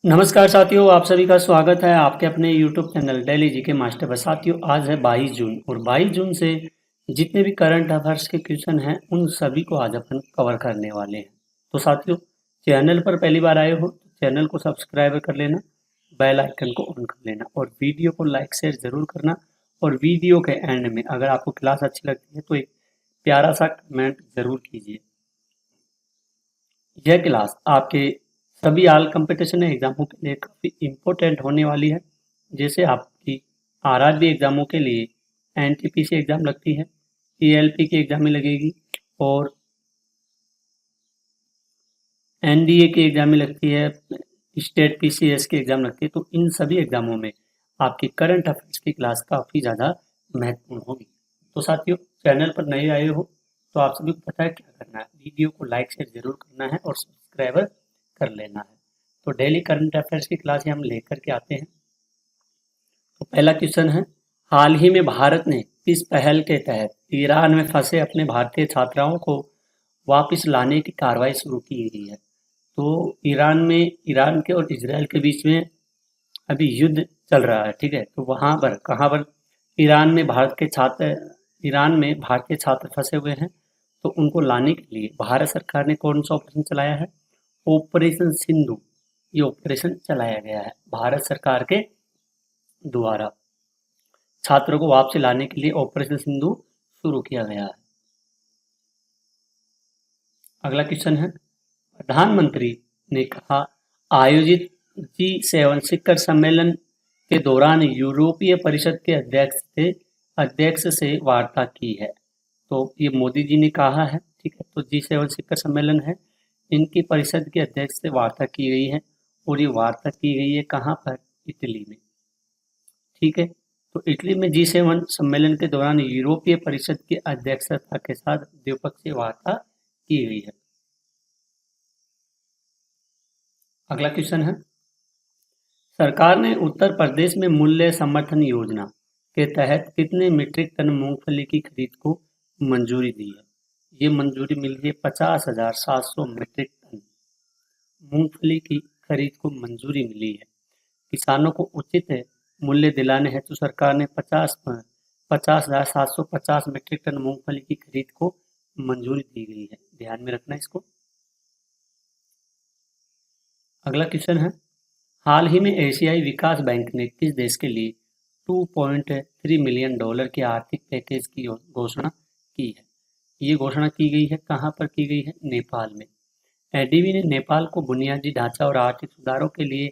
नमस्कार साथियों, आप सभी का स्वागत है आपके अपने YouTube channel daily GK master पर। साथियों, आज है 22 जून और 22 जून से जितने भी करंट अफेयर्स के क्वेश्चन हैं उन सभी को आज अपन कवर करने वाले हैं। तो साथियों, चैनल पर पहली बार आए हो तो चैनल को सब्सक्राइब कर लेना, बेल आइकन को ऑन कर लेना और वीडियो को लाइक शेयर जरूर करना। और वीडियो के एंड में अगर आपको क्लास अच्छी लगती है तो एक प्यारा सा कमेंट जरूर कीजिए। यह क्लास आपके सभी ऑल कंपटीशन एग्जामों के लिए काफ़ी इम्पोर्टेंट होने वाली है। जैसे आपकी आरआरबी एग्जामों के लिए एनटीपीसी एग्जाम लगती है, ईएलपी की एग्जाम में लगेगी और एनडीए की एग्जाम में लगती है, स्टेट पीसीएस की एग्जाम लगती है। तो इन सभी एग्जामों में आपकी करंट अफेयर्स की क्लास काफ़ी ज़्यादा महत्वपूर्ण होगी। तो साथियों, चैनल पर नए आए हो तो आप सभी को पता है क्या करना है, वीडियो को लाइक शेयर जरूर करना है और सब्सक्राइबर कर लेना है। तो डेली करंट अफेयर्स की क्लास हम लेकर के आते हैं। तो पहला क्वेश्चन है, हाल ही में भारत ने किस पहल के तहत ईरान में फंसे अपने भारतीय छात्राओं को वापस लाने की कार्रवाई शुरू की गई है? तो ईरान के और इजराइल के बीच में अभी युद्ध चल रहा है, ठीक है। तो वहाँ पर कहाँ पर ईरान में भारत के छात्र ईरान में भारतीय छात्र फंसे हुए हैं। तो उनको लाने के लिए भारत सरकार ने कौन सा ऑपरेशन चलाया है? ऑपरेशन सिंधु। ये ऑपरेशन चलाया गया है भारत सरकार के द्वारा। छात्रों को वापसी लाने के लिए ऑपरेशन सिंधु शुरू किया गया है। अगला क्वेश्चन है, प्रधानमंत्री ने कहा आयोजित G7 शिखर सम्मेलन के दौरान यूरोपीय परिषद के अध्यक्ष से वार्ता की है। तो ये मोदी जी ने कहा है, ठीक है। तो G7 शिखर सम्मेलन है, इनकी परिषद के अध्यक्ष से वार्ता की गई है और ये वार्ता की गई है कहाँ पर? इटली में, ठीक है। तो इटली में G7 सम्मेलन के दौरान यूरोपीय परिषद की अध्यक्षता के साथ द्विपक्षीय वार्ता की गई है। अगला क्वेश्चन है, सरकार ने उत्तर प्रदेश में मूल्य समर्थन योजना के तहत कितने मीट्रिक टन मूंगफली की खरीद को मंजूरी दी है? ये मंजूरी मिली है 50,700 मीट्रिक टन मूंगफली की खरीद को मंजूरी मिली है। किसानों को उचित मूल्य दिलाने हेतु सरकार ने 50,750 मीट्रिक टन मूंगफली की खरीद को मंजूरी दी गई है। ध्यान में रखना इसको। अगला क्वेश्चन है, हाल ही में एशियाई विकास बैंक ने किस देश के लिए $2.3 मिलियन के आर्थिक पैकेज की घोषणा की है? ये घोषणा की गई है कहाँ पर की गई है? नेपाल में। एडीबी ने नेपाल को बुनियादी ढांचा और आर्थिक सुधारों के लिए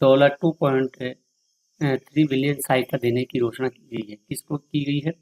$2.3 बिलियन सहायता देने की घोषणा की गई है। किसको की गई है?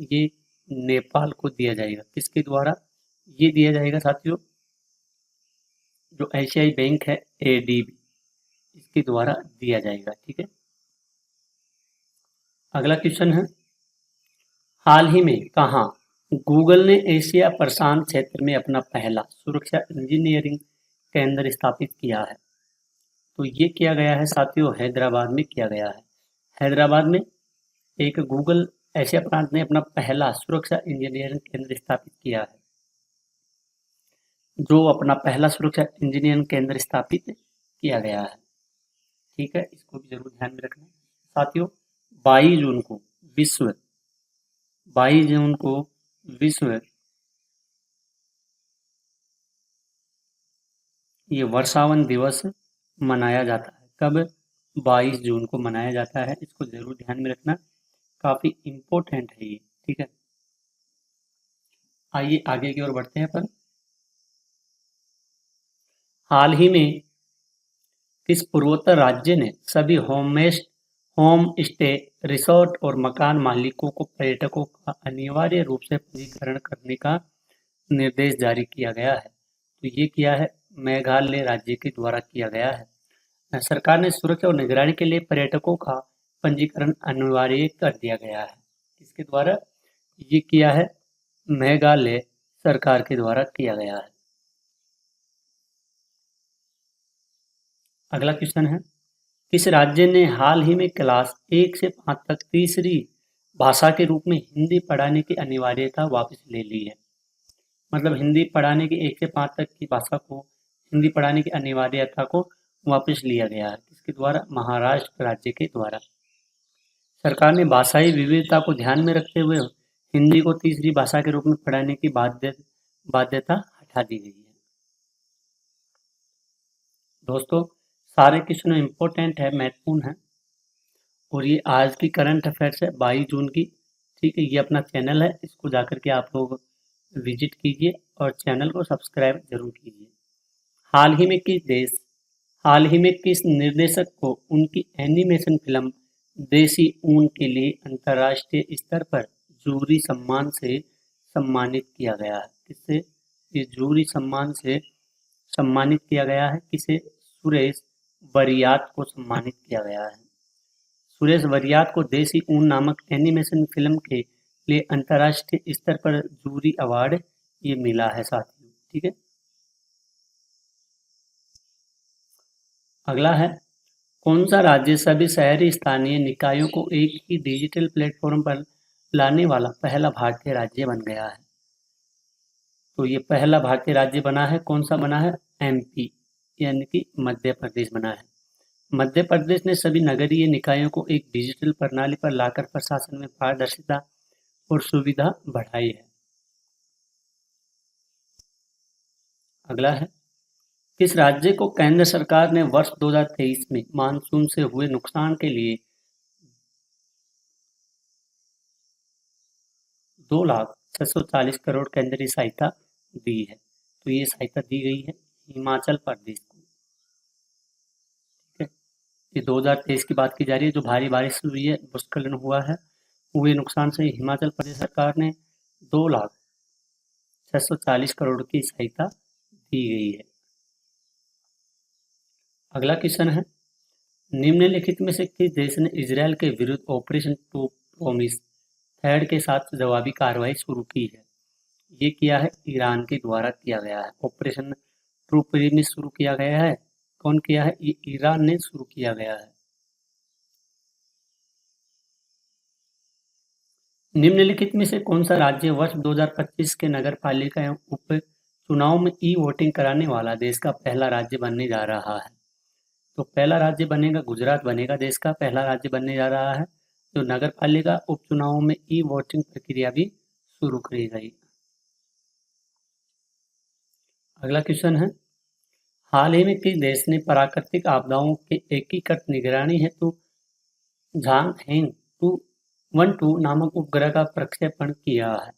ये नेपाल को दिया जाएगा। किसके द्वारा ये दिया जाएगा साथियों? जो एशियाई बैंक है एडीबी, इसके द्वारा दिया जाएगा, ठीक है। अगला क्वेश्चन है, हाल ही में कहाँ गूगल ने एशिया प्रशांत क्षेत्र में अपना पहला सुरक्षा इंजीनियरिंग केंद्र स्थापित किया है? तो ये किया गया है साथियों, हैदराबाद में किया गया है। हैदराबाद में एक गूगल एशिया प्रांत ने अपना पहला सुरक्षा इंजीनियरिंग केंद्र स्थापित किया है। जो अपना पहला सुरक्षा इंजीनियरिंग केंद्र स्थापित किया गया है, ठीक है। इसको भी जरूर ध्यान में रखना साथियों। 22 जून को विश्व 22 जून को विश्व ये वर्षावन दिवस मनाया जाता है। कब? 22 जून को मनाया जाता है। इसको जरूर ध्यान में रखना, काफी इम्पोर्टेंट है ये, ठीक है। आइए आगे की ओर बढ़ते हैं अपन। हाल ही में किस पूर्वोत्तर राज्य ने सभी होम स्टे रिसोर्ट और मकान मालिकों को पर्यटकों का अनिवार्य रूप से पंजीकरण करने का निर्देश जारी किया गया है? तो ये किया है मेघालय राज्य के द्वारा किया गया है। सरकार ने सुरक्षा और निगरानी के लिए पर्यटकों का पंजीकरण अनिवार्य कर दिया गया है। किसके द्वारा ये किया है? मेघालय सरकार के द्वारा किया गया है। अगला क्वेश्चन है, किस राज्य ने हाल ही में क्लास 1 से 5 तक तीसरी भाषा के रूप में हिंदी पढ़ाने की अनिवार्यता वापस ले ली है? मतलब हिंदी पढ़ाने की 1 से 5 तक की भाषा को हिंदी पढ़ाने की अनिवार्यता को वापस लिया गया है। किसके द्वारा? महाराष्ट्र राज्य के द्वारा। सरकार ने भाषाई विविधता को ध्यान में रखते हुए हिंदी को तीसरी भाषा के रूप में पढ़ाने की बाध्यता हटा दी गई है। दोस्तों, सारे क्वेश्चन इम्पोर्टेंट है, महत्वपूर्ण है, और ये आज की करंट अफेयर्स है 22 जून की। ठीक है, ये अपना चैनल है, इसको जाकर के आप लोग विजिट कीजिए और चैनल को सब्सक्राइब जरूर कीजिए। हाल ही में किस निर्देशक को उनकी एनिमेशन फिल्म देसी ऊन के लिए अंतर्राष्ट्रीय स्तर पर जूरी सम्मान से सम्मानित किया गया है? किससे ये जूरी सम्मान से सम्मानित किया गया है? किसे? सुरेश वरियात को सम्मानित किया गया है। सुरेश वरियात को देसी ऊन नामक एनिमेशन फिल्म के लिए अंतर्राष्ट्रीय स्तर पर जूरी अवार्ड ये मिला है साथियों। ठीक है, अगला है, कौन सा राज्य सभी शहरी स्थानीय निकायों को एक ही डिजिटल प्लेटफॉर्म पर लाने वाला पहला भारतीय राज्य बन गया है? तो ये पहला भारतीय राज्य बना है, कौन सा बना है? एमपी, यानी कि मध्य प्रदेश बना है। मध्य प्रदेश ने सभी नगरीय निकायों को एक डिजिटल प्रणाली पर लाकर प्रशासन में पारदर्शिता और सुविधा बढ़ाई है। अगला है, किस राज्य को केंद्र सरकार ने वर्ष 2023 में मानसून से हुए नुकसान के लिए 2,640 करोड़ केंद्रीय सहायता दी है? तो ये सहायता दी गई है हिमाचल प्रदेश को। ठीक है, ये 2023 की बात की जा रही है, जो भारी बारिश हुई है, भूस्खलन हुआ है, हुए नुकसान से हिमाचल प्रदेश सरकार ने 2,640 करोड़ की सहायता दी गई है। अगला क्वेश्चन है, निम्नलिखित में से किस देश ने इजरायल के विरुद्ध ऑपरेशन टू प्रॉमिस थर्ड के साथ जवाबी कार्रवाई शुरू की है? ये किया है ईरान के द्वारा किया गया है। ऑपरेशन ट्रू प्रॉमिस शुरू किया गया है, कौन किया है? ये ईरान ने शुरू किया गया है। निम्नलिखित में से कौन सा राज्य वर्ष 2025 के नगर पालिका एवं उप चुनाव में ई वोटिंग कराने वाला देश का पहला राज्य बनने जा रहा है? तो पहला राज्य बनेगा गुजरात, बनेगा देश का पहला राज्य बनने जा रहा है, जो नगर पालिका उपचुनावों में ई वोटिंग प्रक्रिया भी शुरू करी गई। अगला क्वेश्चन है, हाल ही में किस देश ने प्राकृतिक आपदाओं के एकीकृत निगरानी हेतु झांग-हेंग 212 नामक उपग्रह का प्रक्षेपण किया है?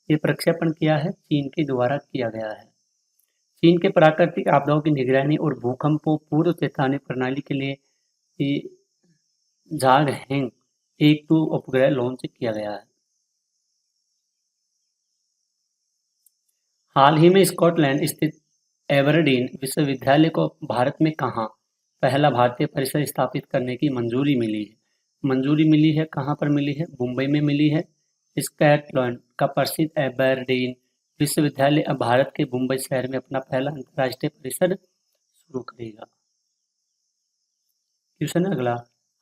ये प्रक्षेपण किया है चीन के द्वारा किया गया है। चीन के प्राकृतिक आपदाओं की निगरानी और भूकंपों पूर्व चेतावनी प्रणाली के लिए झांग-हेंग 1-2 उपग्रह लॉन्च किया गया है। हाल ही में स्कॉटलैंड स्थित एबरडीन विश्वविद्यालय को भारत में कहाँ पहला भारतीय परिसर स्थापित करने की मंजूरी मिली है? मंजूरी मिली है, कहाँ पर मिली है? मुंबई में मिली है। स्कॉटलैंड का प्रसिद्ध एबरडीन विश्वविद्यालय अब भारत के मुंबई शहर में अपना पहला अंतर्राष्ट्रीय परिसर शुरू करेगा। क्वेश्चन अगला,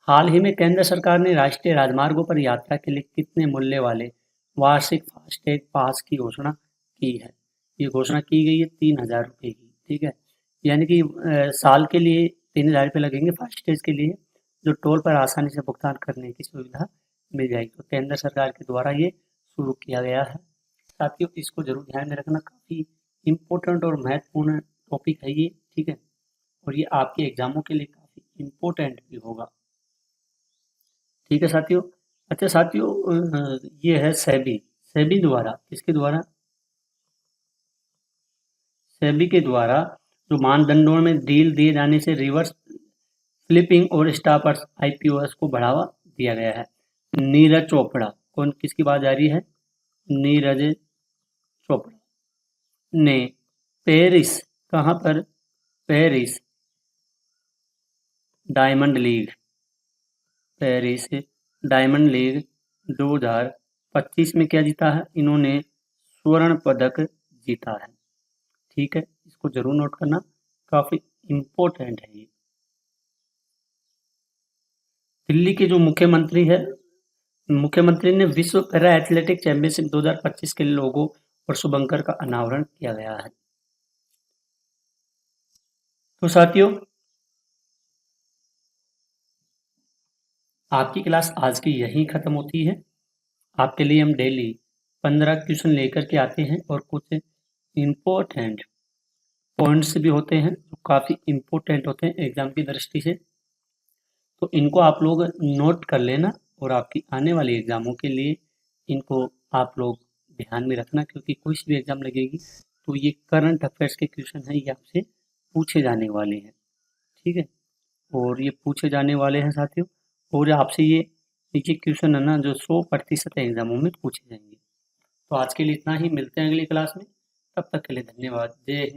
हाल ही में केंद्र सरकार ने राष्ट्रीय राजमार्गों पर यात्रा के लिए कितने मूल्य वाले वार्षिक फास्टैग पास की घोषणा की है? ये घोषणा की गई है 3,000 रुपये की। ठीक है, यानी कि साल के लिए 3,000 रुपये लगेंगे फास्टैग के लिए, जो टोल पर आसानी से भुगतान करने की सुविधा मिल जाएगी। तो केंद्र सरकार के द्वारा ये शुरू किया गया है साथियों, इसको जरूर ध्यान में रखना, काफ़ी इम्पोर्टेंट और महत्वपूर्ण टॉपिक है ये। ठीक है, और ये आपके एग्जामों के लिए काफ़ी इम्पोर्टेंट भी होगा। ठीक है साथियों। अच्छा साथियों, ये है सेबी द्वारा, किसके द्वारा? सेबी के द्वारा जो मानदंडों में ढील दिए जाने से रिवर्स फ्लिपिंग और स्टॉपर्स आईपीओएस को बढ़ावा दिया गया है। नीरज चोपड़ा, कौन, किसकी बात जा रही है? नीरज चोपड़ा ने पेरिस, कहाँ पर? Paris diamond league, Paris diamond league 2025 में क्या जीता है? इन्होंने स्वर्ण पदक जीता है। ठीक है, इसको जरूर नोट करना, काफी इम्पोर्टेंट है ये। दिल्ली के जो मुख्यमंत्री ने विश्व पैरा एथलेटिक चैंपियनशिप 2025 के लोगो और शुभंकर का अनावरण किया गया है। तो साथियों, आपकी क्लास आज की यहीं ख़त्म होती है। आपके लिए हम डेली 15 क्वेश्चन लेकर के आते हैं और कुछ इम्पोर्टेंट पॉइंट्स भी होते हैं जो काफ़ी इम्पोर्टेंट होते हैं एग्ज़ाम की दृष्टि से। तो इनको आप लोग नोट कर लेना और आपकी आने वाली एग्ज़ामों के लिए इनको आप लोग ध्यान में रखना, क्योंकि कोई सी भी एग्ज़ाम लगेगी तो ये करंट अफेयर्स के क्वेश्चन हैं, ये आपसे पूछे जाने वाले हैं। ठीक है, और ये पूछे जाने वाले हैं साथियों, और आपसे ये क्वेश्चन है ना जो 100% एग्जामों में पूछे जाएंगे। तो आज के लिए इतना ही, मिलते हैं अगली क्लास में। तब तक के लिए धन्यवाद। जय हिंद।